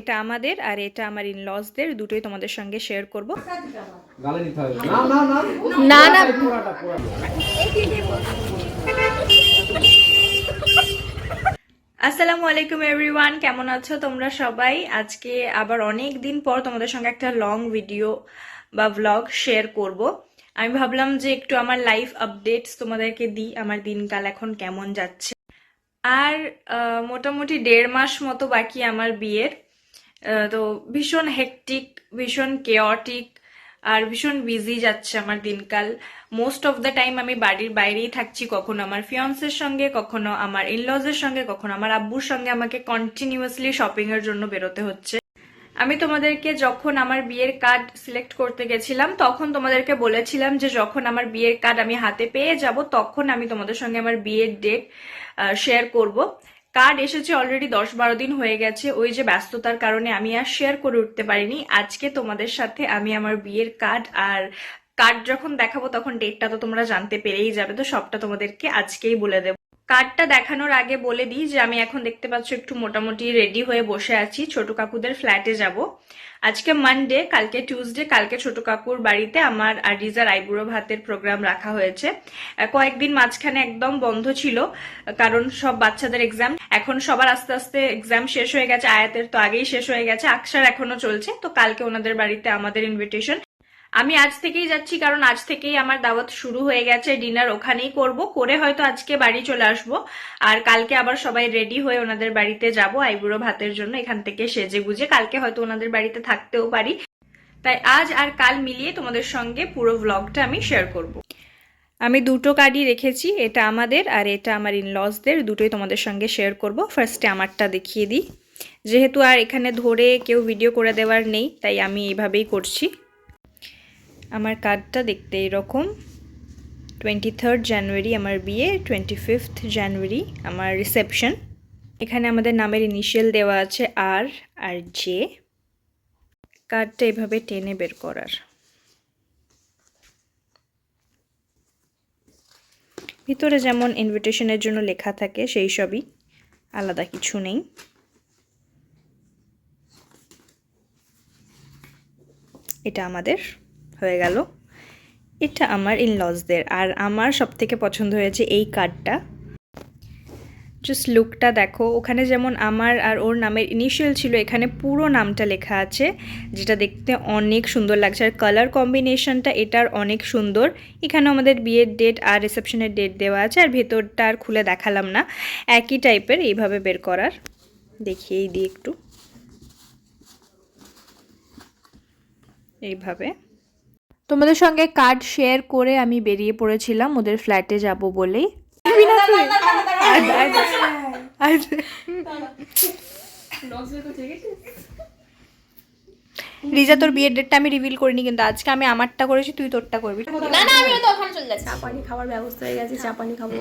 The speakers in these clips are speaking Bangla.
এটা আমাদের আর এটা আমার ইনলজদের, দুটোই তোমাদের সঙ্গে শেয়ার করব। না না, আসসালামু আলাইকুম এভরিওয়ান, কেমন আছো তোমরা সবাই? আজকে আবার অনেক দিন পর তোমাদের সঙ্গে একটা লং ভিডিও বা ভ্লগ শেয়ার করব। আমি ভাবলাম যে একটু আমার লাইফ আপডেটস তোমাদেরকে দিই, আমার দিনকাল এখন কেমন যাচ্ছে। আর মোটামুটি 1.5 মাস মতো বাকি আমার বিয়ের। তো ভীষণ হেকটিক, ভীষণ কেওটিক আর ভীষণ বিজি যাচ্ছে আমার দিনকাল। মোস্ট অফ দ্য টাইম আমি বাড়ির বাইরেই থাকছি, কখনো আমার ফিয়ান্সের সঙ্গে, কখনো আমার ইনলজের সঙ্গে, কখনো আমার আব্বুর সঙ্গে আমাকে কন্টিনিউয়াসলি শপিং এর জন্য বেরোতে হচ্ছে। আমি তোমাদেরকে যখন আমার বিয়ের কার্ড সিলেক্ট করতে গেছিলাম তখন তোমাদেরকে বলেছিলাম যে যখন আমার বিয়ের কার্ড আমি হাতে পেয়ে যাব তখন আমি তোমাদের সঙ্গে আমার বিয়ের ডেট শেয়ার করব। কার্ড এসেছে অলরেডি 10-12 দিন হয়ে গেছে, ওই যে ব্যস্ততার কারণে আমি আর শেয়ার করে উঠতে পারিনি। আজকে তোমাদের সাথে আমি আমার বিয়ের কার্ড আর কার্ড যখন দেখাবো তখন ডেটটা তো তোমরা জানতে পেরেই যাবে, তো সবটা তোমাদেরকে আজকেই বলে দেবো। কার্ডটা দেখানোর আগে বলে দিই যে আমি এখন দেখতে পাচ্ছ একটু মোটামুটি রেডি হয়ে বসে আছি, ছোট কাকুদের ফ্ল্যাটে যাব। আজকে মানডে, কালকে টিউসডে, কালকে ছোট কাকুর বাড়িতে আমার আর রিজার আইবুড়ো ভাতের প্রোগ্রাম রাখা হয়েছে। কয়েকদিন মাঝখানে একদম বন্ধ ছিল কারণ সব বাচ্চাদের এক্সাম, এখন সবার আস্তে আস্তে এক্সাম শেষ হয়ে গেছে। আয়াতের তো আগেই শেষ হয়ে গেছে, আকশার এখনো চলছে। তো কালকে ওনাদের বাড়িতে আমাদের ইনভিটেশন। আমি আজ থেকেই যাচ্ছি কারণ আজ থেকেই আমার দাওয়াত শুরু হয়ে গেছে, ডিনার ওখানেই করব, করে হয়তো আজকে বাড়ি চলে আসব। আর কালকে আবার সবাই রেডি হয়ে ওনাদের বাড়িতে যাব আইবুড়ো ভাতের জন্য, এখান থেকে সেজে গুজে কালকে হয়তো ওনাদের বাড়িতে থাকতেও পারি। তাই আজ আর কাল মিলিয়ে তোমাদের সঙ্গে পুরো ভ্লগটা আমি শেয়ার করব। আমি দুটো কার্ডই রেখেছি, এটা আমাদের আর এটা আমার ইনলজদের, দুটোই তোমাদের সঙ্গে শেয়ার করব। ফার্স্টে আমারটা দেখিয়ে দিই, যেহেতু আর এখানে ধরে কেউ ভিডিও করে দেওয়ার নেই তাই আমি এইভাবেই করছি। আমার কার্ডটা দেখতে এরকম। 23 জানুয়ারি আমার বিয়ে, 25 জানুয়ারি আমার রিসেপশন। এখানে আমাদের নামের ইনিশিয়াল দেওয়া আছে আর আর জে। কার্ডটা এভাবে টেনে বের করার, ভিতরে যেমন ইনভিটেশনের জন্য লেখা থাকে সেই সবই, আলাদা কিছু নেই। এটা আমাদের হয়ে গেল। এটা আমার ইনলজদের, আর আমার সবথেকে পছন্দ হয়েছে এই কার্ডটা। জাস্ট লুকটা দেখো, ওখানে যেমন আমার আর ওর নামের ইনিশিয়াল ছিল, এখানে পুরো নামটা লেখা আছে, যেটা দেখতে অনেক সুন্দর লাগছে। আর কালার কম্বিনেশনটা এটার অনেক সুন্দর। এখানে আমাদের বিয়ের ডেট আর রিসেপশনের ডেট দেওয়া আছে, আর ভেতরটা আর খুলে দেখালাম না, একই টাইপের, এইভাবে বের করার। দেখিয়েই দিই একটু, এইভাবে। তোমাদের সঙ্গে কার্ড শেয়ার করে আমি বেরিয়ে পড়েছিলাম ওদের ফ্ল্যাটে যাব বলেই। রিজা, তোর বিয়ের ডেটটা আমি রিভিল করিনি, কিন্তু আজকে আমি আমারটা করেছি, তুই তোরটা করবি। না না, আমি তো ওখানে চলে যাচ্ছি, চা পানি খাওয়ার ব্যবস্থা হয়ে গেছে, চা পানি খাবো।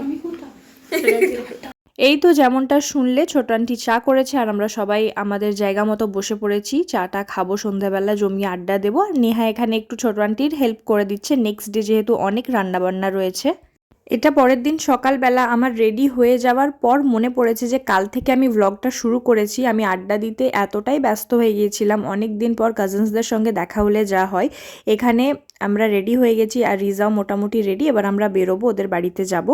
এই তো যেমনটা শুনলে, ছোট আন্টি চা করেছে আর আমরা সবাই আমাদের জায়গা মতো বসে পড়েছি, চাটা খাবো, সন্ধ্যাবেলা জমিয়ে আড্ডা দেবো। আর নেহা এখানে একটু ছোট আন্টির হেল্প করে দিচ্ছে, নেক্সট ডে যেহেতু অনেক রান্নাবান্না রয়েছে। এটা পরের দিন সকালবেলা আমার রেডি হয়ে যাওয়ার পর মনে পড়েছে যে কাল থেকে আমি ভ্লগটা শুরু করেছি। আমি আড্ডা দিতে এতটাই ব্যস্ত হয়ে গিয়েছিলাম, অনেক দিন পর কাজিনসদের সঙ্গে দেখা হলে যা হয়। এখানে আমরা রেডি হয়ে গেছি আর রিজাও মোটামুটি রেডি, এবার আমরা বেরোবো, ওদের বাড়িতে যাব।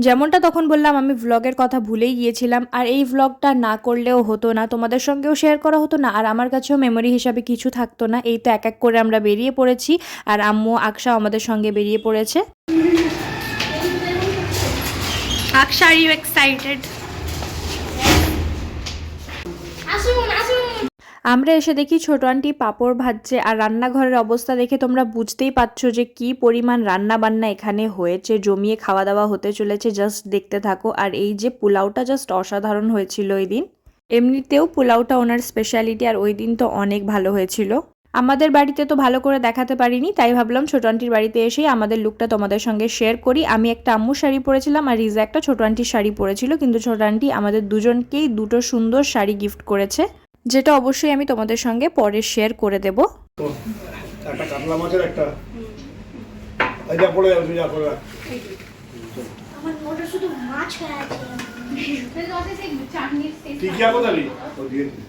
যেমনটা তখন বললাম, আমি ভ্লগের কথা ভুলেই গিয়েছিলাম, আর এই ভ্লগটা না করলেও হতো না, তোমাদের সঙ্গেও শেয়ার করা হতো না, আর আমার কাছেও মেমোরি হিসাবে কিছু থাকতো না। এই তো এক এক করে আমরা বেরিয়ে পড়েছি, আর আম্মু আকশা আমাদের সঙ্গে বেরিয়ে পড়েছে। Aksha, are you excited? আমরা এসে দেখি ছোট আন্টি পাঁপড় ভাজছে, আর রান্নাঘরের অবস্থা দেখে তোমরা বুঝতেই পারছো যে কি পরিমাণ রান্না বান্না এখানে হয়েছে, জমিয়ে খাওয়া দাওয়া হতে চলেছে, জাস্ট দেখতে থাকো। আর এই যে পোলাওটা জাস্ট অসাধারণ হয়েছিল ওই দিন, এমনিতেও পোলাওটা ওনার স্পেশালিটি, আর ওই দিন তো অনেক ভালো হয়েছিল। আমাদের বাড়িতে তো ভালো করে দেখাতে পারিনি, তাই ভাবলাম ছোট আন্টির বাড়িতে এসেই আমাদের লুকটা তোমাদের সঙ্গে শেয়ার করি। আমি একটা আম্মু শাড়ি পরেছিলাম আর রিজা একটা ছোট আন্টির শাড়ি পরেছিল, কিন্তু ছোট আন্টি আমাদের দুজনকেই দুটো সুন্দর শাড়ি গিফট করেছে, যেটা অবশ্যই আমি তোমাদের সঙ্গে পরে শেয়ার করে দেব। একটা কাতলা মাছের একটা এটা পড়ে যাবে, যা করে আমার মোটর শুধু মাছ হয়ে আছে। টিকিয়া কোথায় নি? ও দিয়ে দিন।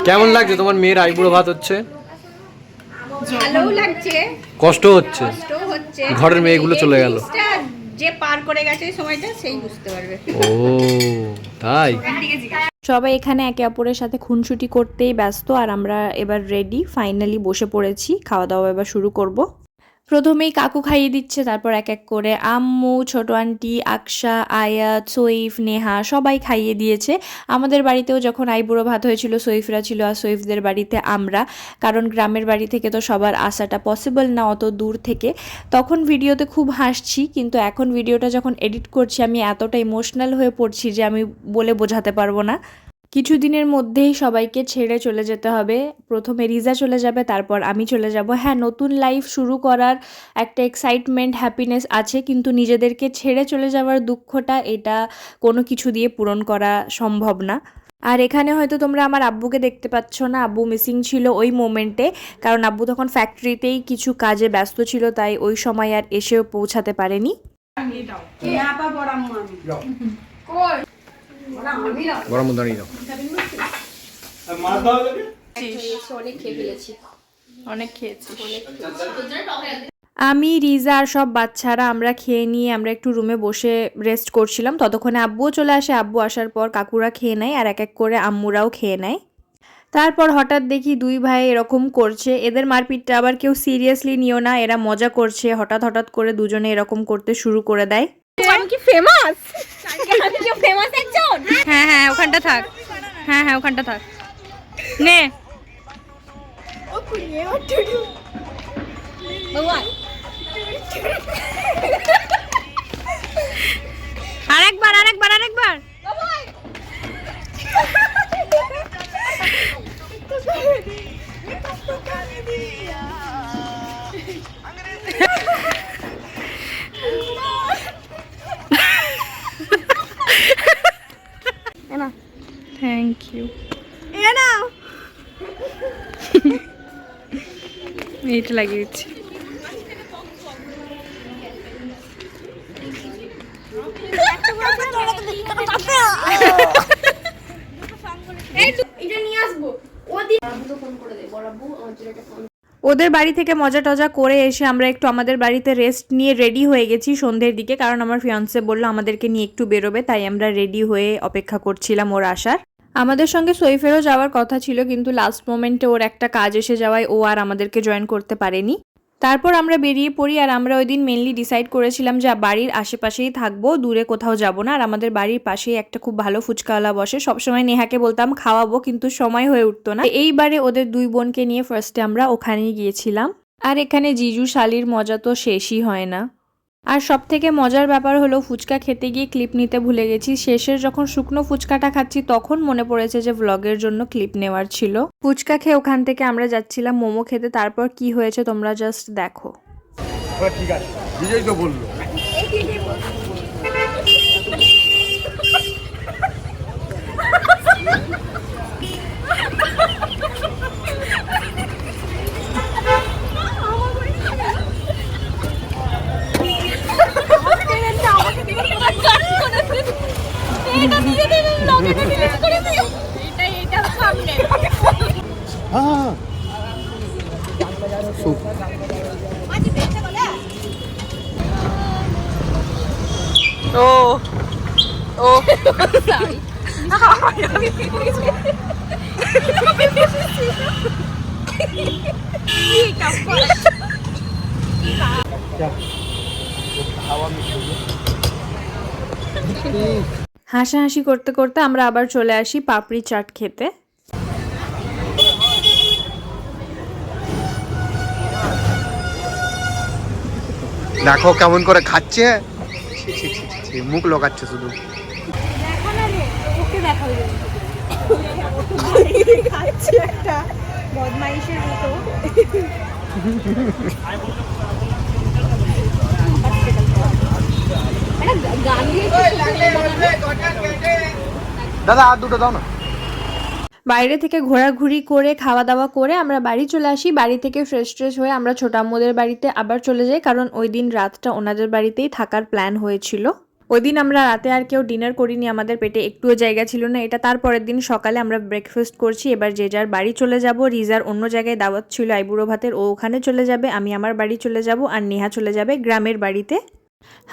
কেমন লাগছে তোমার মেয়ের আইবুড়ো ভাত হচ্ছে? ভালোও লাগছে, কষ্ট হচ্ছে, কষ্টও হচ্ছে। ঘরের মেয়েগুলো চলে গেল। এই জিনিসটা যে পার করে গেছে এই সময়টা সেই বুঝতে পারবে। ও তাই? সবাই এখানে একে অপরের সাথে খুনসুটি করতেই ব্যস্ত, আর আমরা এবার রেডি, ফাইনালি বসে পড়েছি, খাওয়া দাওয়া এবার শুরু করব। প্রথমেই কাকু খাইয়ে দিচ্ছে, তারপর এক এক করে আম্মু, ছোট আন্টি, আকশা, আয়াত, সইফ, নেহা সবাই খাইয়ে দিয়েছে। আমাদের বাড়িতেও যখন আইবুড়ো ভাত হয়েছিল সইফরা ছিল আর সইফদের বাড়িতে আমরা, কারণ গ্রামের বাড়ি থেকে তো সবার আসাটা পসিবল না অত দূর থেকে। তখন ভিডিওতে খুব হাসছি, কিন্তু এখন ভিডিওটা যখন এডিট করছি আমি এতটা ইমোশনাল হয়ে পড়ছি যে আমি বলে বোঝাতে পারবো না। কিছুদিনের মধ্যেই সবাইকে ছেড়ে চলে যেতে হবে। প্রথমে রিজা চলে যাবে, তারপর আমি চলে যাব। হ্যাঁ, নতুন লাইফ শুরু করার একটা এক্সাইটমেন্ট, হ্যাপিনেস আছে, কিন্তু নিজেদেরকে ছেড়ে চলে যাওয়ার দুঃখটা এটা কোনো কিছু দিয়ে পূরণ করা সম্ভব না। আর এখানে হয়তো তোমরা আমার আব্বুকে দেখতে পাচ্ছ না, আব্বু মিসিং ছিল ওই মোমেন্টে, কারণ আব্বু তখন ফ্যাক্টরিতেই কিছু কাজে ব্যস্ত ছিল, তাই ওই সময় আর এসেও পৌঁছাতে পারেনি। গরম দাঁড়িয়ে দাও। আর মাছ দাও লাগে? অনেক খেয়ে ফেলেছি। অনেক খেয়েছিস। আমি, রিজা আর সব বাচ্চারা আমরা খেয়ে নিয়ে আমরা একটু রুমে বসে রেস্ট করছিলাম। ততক্ষণে আব্বুও চলে আসে। আব্বু আসার পর কাকুরা খেয়ে নেয় আর এক এক করে আম্মুরাও খেয়ে নেয়। তারপর হঠাৎ দেখি দুই ভাই এরকম করছে। এদের মারপিটটা আবার কেউ সিরিয়াসলি নিও না, এরা মজা করছে। হঠাৎ হঠাৎ করে দুজনে এরকম করতে শুরু করে দেয়। আমি কি ফেমাস? আমি কি ফেমাস একজন? হ্যাঁ হ্যাঁ, ওখানটা থাক। হ্যাঁ হ্যাঁ, ওখানটা থাক। নে ভগবান আরেকবার আরেকবার আরেকবার। Thank you. এইটা লাগিয়ে দিচ্ছি। ওদের বাড়ি থেকে মজা টজা করে এসে আমরা একটু আমাদের বাড়িতে রেস্ট নিয়ে রেডি হয়ে গেছি সন্ধ্যের দিকে, কারণ আমার ফিয়ান্সে বললো আমাদেরকে নিয়ে একটু বেরোবে, তাই আমরা রেডি হয়ে অপেক্ষা করছিলাম ওর আসার। আমাদের সঙ্গে সইফেরও যাওয়ার কথা ছিল, কিন্তু লাস্ট মোমেন্টে ওর একটা কাজ এসে যাওয়ায় ও আর আমাদেরকে জয়েন করতে পারেনি। তারপর আমরা বেরিয়ে পড়ি, আর আমরা ওই দিন মেনলি ডিসাইড করেছিলাম যে বাড়ির আশেপাশেই থাকবো, দূরে কোথাও যাব না। আর আমাদের বাড়ির পাশেই একটা খুব ভালো ফুচকাওয়ালা বসে, সবসময় নেহাকে বলতাম খাওয়াবো, কিন্তু সময় হয়ে উঠতো না। এইবারে ওদের দুই বোনকে নিয়ে ফার্স্টে আমরা ওখানেই গিয়েছিলাম। আর এখানে জিজু শালির মজা তো শেষই হয় না। আর সব থেকে মজার ব্যাপার হলো ফুচকা খেতে গিয়ে ক্লিপ নিতে ভুলে গেছি। শেষের যখন শুকনো ফুচকাটা খাচ্ছি তখন মনে পড়েছে যে ব্লগের জন্য ক্লিপ নেওয়ার ছিল। ফুচকা খেয়ে ওখান থেকে আমরা যাচ্ছিলাম মোমো খেতে। তারপর কি হয়েছে তোমরা জাস্ট দেখো। ঠিক আছে, বিজয় তো বললো। হ্যাঁ ও ও হাসাহাসি করতে করতে আমরা আবার চলে আসি পাপড়ি চাট খেতে। দেখো কেমন করে খাচ্ছে, মুখ লোকাচ্ছে শুধু। একটা বদমাইশের মতো। দাদা আর দুটো দাও না। বাইরে থেকে ঘোরাঘুরি করে খাওয়া দাওয়া করে আমরা বাড়ি চলে আসি। বাড়ি থেকে ফ্রেশ ট্রেশ হয়ে আমরা ছোট আম্মুদের বাড়িতে আবার চলে যাই, কারণ ওই দিন রাতটা ওনাদের বাড়িতেই থাকার প্ল্যান হয়েছিল। ওই দিন আমরা রাতে আর কেউ ডিনার করিনি, আমাদের পেটে একটুও জায়গা ছিল না। এটা তারপরের দিন সকালে আমরা ব্রেকফাস্ট করছি। এবার যে যার বাড়ি চলে যাব। রিজার অন্য জায়গায় দাওয়াত ছিল আইবুড়ো ভাতের, ও ওখানে চলে যাবে, আমি আমার বাড়ি চলে যাব, আর নেহা চলে যাবে গ্রামের বাড়িতে।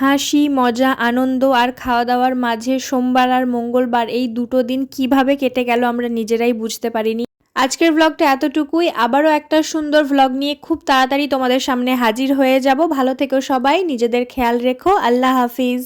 হাসি মজা আনন্দ আর খাওয়া দাওয়ার মাঝে সোমবার আর মঙ্গলবার এই দুটো দিন কিভাবে কেটে গেল আমরা নিজেরাই বুঝতে পারিনি। আজকের ভ্লগটা এতটুকুই। আবারও একটা সুন্দর ভ্লগ নিয়ে খুব তাড়াতাড়ি তোমাদের সামনে হাজির হয়ে যাব। ভালো থেকো সবাই, নিজেদের খেয়াল রেখো। আল্লাহ হাফিজ।